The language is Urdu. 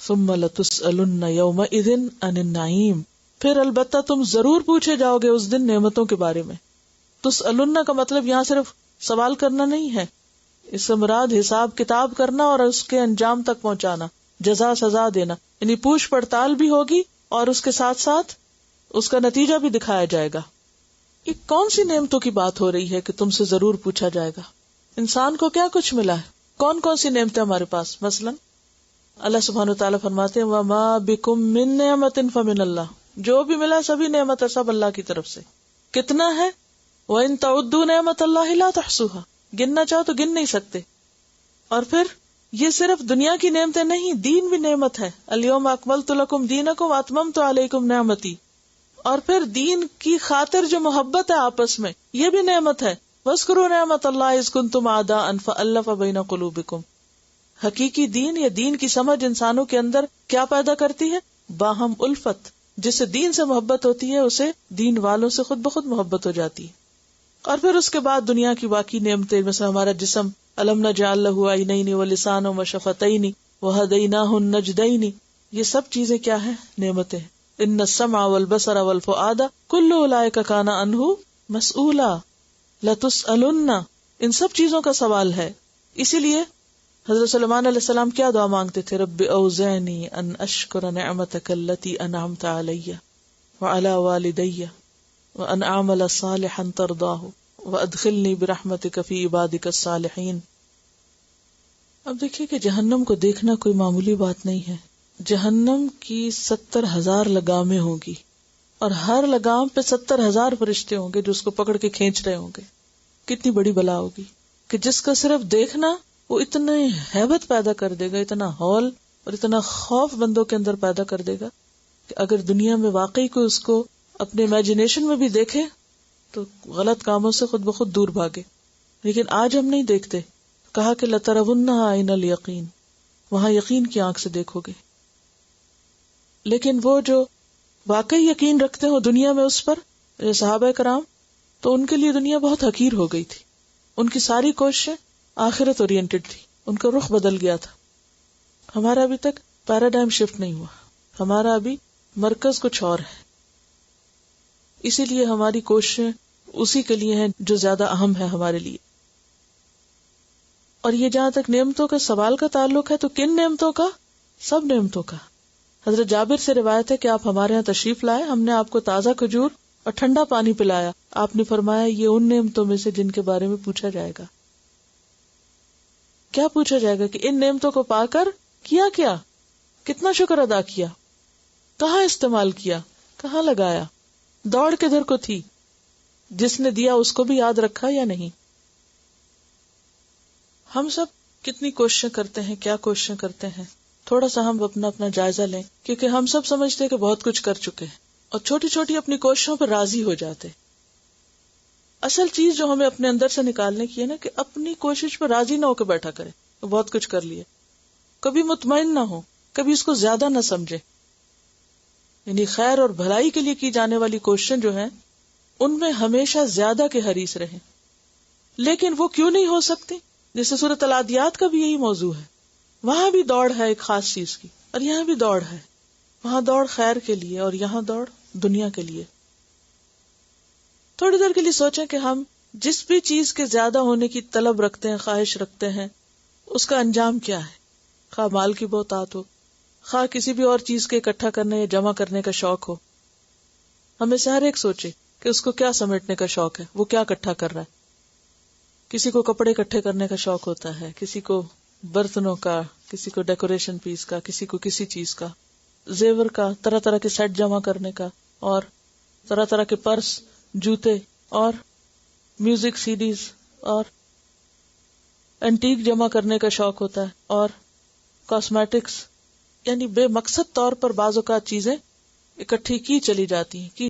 ثم لتسألن یومئذ عن النعیم، پھر البتہ تم ضرور پوچھے جاؤ گے اس دن نعمتوں کے بارے میں. تسألن کا مطلب یہاں صرف سوال کرنا نہیں ہے، اس سے مراد حساب کتاب کرنا اور اس کے انجام تک پہنچانا، جزا سزا دینا، یعنی پوچھ پڑتال بھی ہوگی اور اس کے ساتھ ساتھ اس کا نتیجہ بھی دکھایا جائے گا. یہ کون سی نعمتوں کی بات ہو رہی ہے کہ تم سے ضرور پوچھا جائے گا؟ انسان کو کیا کچھ ملا ہے؟ کون کون سی نعمتیں ہمارے پاس؟ مثلا اللہ سبحانہ وتعالیٰ فرماتے ہیں وَمَا بِكُم مِّن نِعْمَةٍ فَمِنَ اللَّهِ، جو بھی ملا سبھی نعمت ہے، سب اللہ کی طرف سے. کتنا ہے؟ وَإِن تَعُدُّوا نِعْمَةَ اللَّهِ لَا تُحْصُوهَا، گننا چاہو تو گن نہیں سکتے. اور پھر یہ صرف دنیا کی نعمتیں نہیں، دین بھی نعمت ہے. الْيَوْمَ أَكْمَلْتُ لَكُمْ دِينَكُمْ وَأَتْمَمْتُ عَلَيْكُمْ نِعْمَتِي، اور پھر دین کی خاطر جو محبت ہے آپس میں، یہ بھی نعمت ہے. وَاذْكُرُوا نِعْمَةَ اللَّهِ إِذْ كُنتُمْ أَعْدَاءً فَأَلَّفَ بَيْنَ قُلُوبِكُمْ. حقیقی دین یا دین کی سمجھ انسانوں کے اندر کیا پیدا کرتی ہے؟ باہم الفت. جس سے دین سے محبت ہوتی ہے اسے دین والوں سے خود بخود محبت ہو جاتی ہے. اور پھر اس کے بعد دنیا کی باقی نعمتیں، مثلا ہمارا جسم، الم نجعل له عینین ولسانا وشفتین وہدیناہ النجدین، یہ سب چیزیں کیا ہیں؟ نعمتیں. ان السمع والبصر والفؤاد کل اولئک کان عنہ مسئولا لتسألن، ان سب چیزوں کا سوال ہے. اسی لیے حضرت سلیمان علیہ السلام کیا دعا مانگتے تھے؟ رب اوزعنی ان اشکر نعمتک التی انعمت علی وعلی والدی وان اعمل صالحا ترضاہ وادخلنی برحمتک فی عبادک الصالحین. اب دیکھیے کہ جہنم کو دیکھنا کوئی معمولی بات نہیں ہے. جہنم کی 70,000 لگامیں ہوں گی اور ہر لگام پہ 70,000 فرشتے ہوں گے جو اس کو پکڑ کے کھینچ رہے ہوں گے. کتنی بڑی بلا ہوگی کہ جس کا صرف دیکھنا وہ اتنی ہیبت پیدا کر دے گا، اتنا ہول اور اتنا خوف بندوں کے اندر پیدا کر دے گا کہ اگر دنیا میں واقعی کوئی اس کو اپنے امیجنیشن میں بھی دیکھے تو غلط کاموں سے خود بخود دور بھاگے. لیکن آج ہم نہیں دیکھتے. کہا کہ لَتَرَوُنَّهَا عَيْنَ الْيَقِينِ، وہاں یقین کی آنکھ سے دیکھو گے. لیکن وہ جو واقعی یقین رکھتے ہو دنیا میں اس پر، صحابہ کرام، تو ان کے لیے دنیا بہت حقیر ہو گئی تھی. ان کی ساری کوششیں آخرت اورینٹڈ تھی، ان کا رخ بدل گیا تھا. ہمارا ابھی تک پیراڈائم شفٹ نہیں ہوا، ہمارا ابھی مرکز کچھ اور ہے. اسی لیے ہماری کوششیں اسی کے لیے ہیں جو زیادہ اہم ہے ہمارے لیے. اور یہ جہاں تک نعمتوں کا سوال کا تعلق ہے تو کن نعمتوں کا؟ سب نعمتوں کا. حضرت جابر سے روایت ہے کہ آپ ہمارے یہاں تشریف لائے، ہم نے آپ کو تازہ کھجور اور ٹھنڈا پانی پلایا. آپ نے فرمایا یہ ان نعمتوں میں سے جن کے بارے میں پوچھا جائے گا. کیا پوچھا جائے گا؟ کہ ان نعمتوں کو پا کر کیا، کتنا شکر ادا کیا، کہاں استعمال کیا، کہاں لگایا، دوڑ کدھر کو تھی، جس نے دیا اس کو بھی یاد رکھا یا نہیں. ہم سب کتنی کوششیں کرتے ہیں، کیا کوششیں کرتے ہیں. تھوڑا سا ہم اپنا جائزہ لیں، کیونکہ ہم سب سمجھتے ہیں کہ بہت کچھ کر چکے ہیں اور چھوٹی چھوٹی اپنی کوششوں پر راضی ہو جاتے. اصل چیز جو ہمیں اپنے اندر سے نکالنے کی ہے نا، کہ اپنی کوشش پر راضی نہ ہو کے بیٹھا کرے. بہت کچھ کر لیا، کبھی مطمئن نہ ہو، کبھی اس کو زیادہ نہ سمجھے. یعنی خیر اور بھلائی کے لیے کی جانے والی کوششیں جو ہیں ان میں ہمیشہ زیادہ کے حریص رہیں. لیکن وہ کیوں نہیں ہو سکتی؟ جیسے سورۃ العادیات کا بھی یہی موضوع ہے. وہاں بھی دوڑ ہے ایک خاص چیز کی، اور یہاں بھی دوڑ ہے. وہاں دوڑ خیر کے لیے اور یہاں دوڑ دنیا کے لیے. تھوڑی دیر کے لیے سوچیں کہ ہم جس بھی چیز کے زیادہ ہونے کی طلب رکھتے ہیں، خواہش رکھتے ہیں، اس کا انجام کیا ہے؟ خواہ مال کی بہتات ہو، خواہ کسی بھی اور چیز کے اکٹھا کرنے یا جمع کرنے کا شوق ہو. ہمیں سے ہر ایک سوچے کہ اس کو کیا سمیٹنے کا شوق ہے، وہ کیا اکٹھا کر رہا ہے. کسی کو کپڑے اکٹھے کرنے کا شوق ہوتا ہے، کسی کو برتنوں کا، کسی کو ڈیکوریشن پیس کا، کسی کو کسی چیز کا، زیور کا، طرح طرح کے سیٹ جمع کرنے کا، اور طرح طرح کے پرس، جوتے، اور میوزک سی ڈیز اور اینٹیک جمع کرنے کا شوق ہوتا ہے، اور کاسمیٹکس. یعنی بے مقصد طور پر بعض اوقات چیزیں اکٹھی کی چلی جاتی ہیں.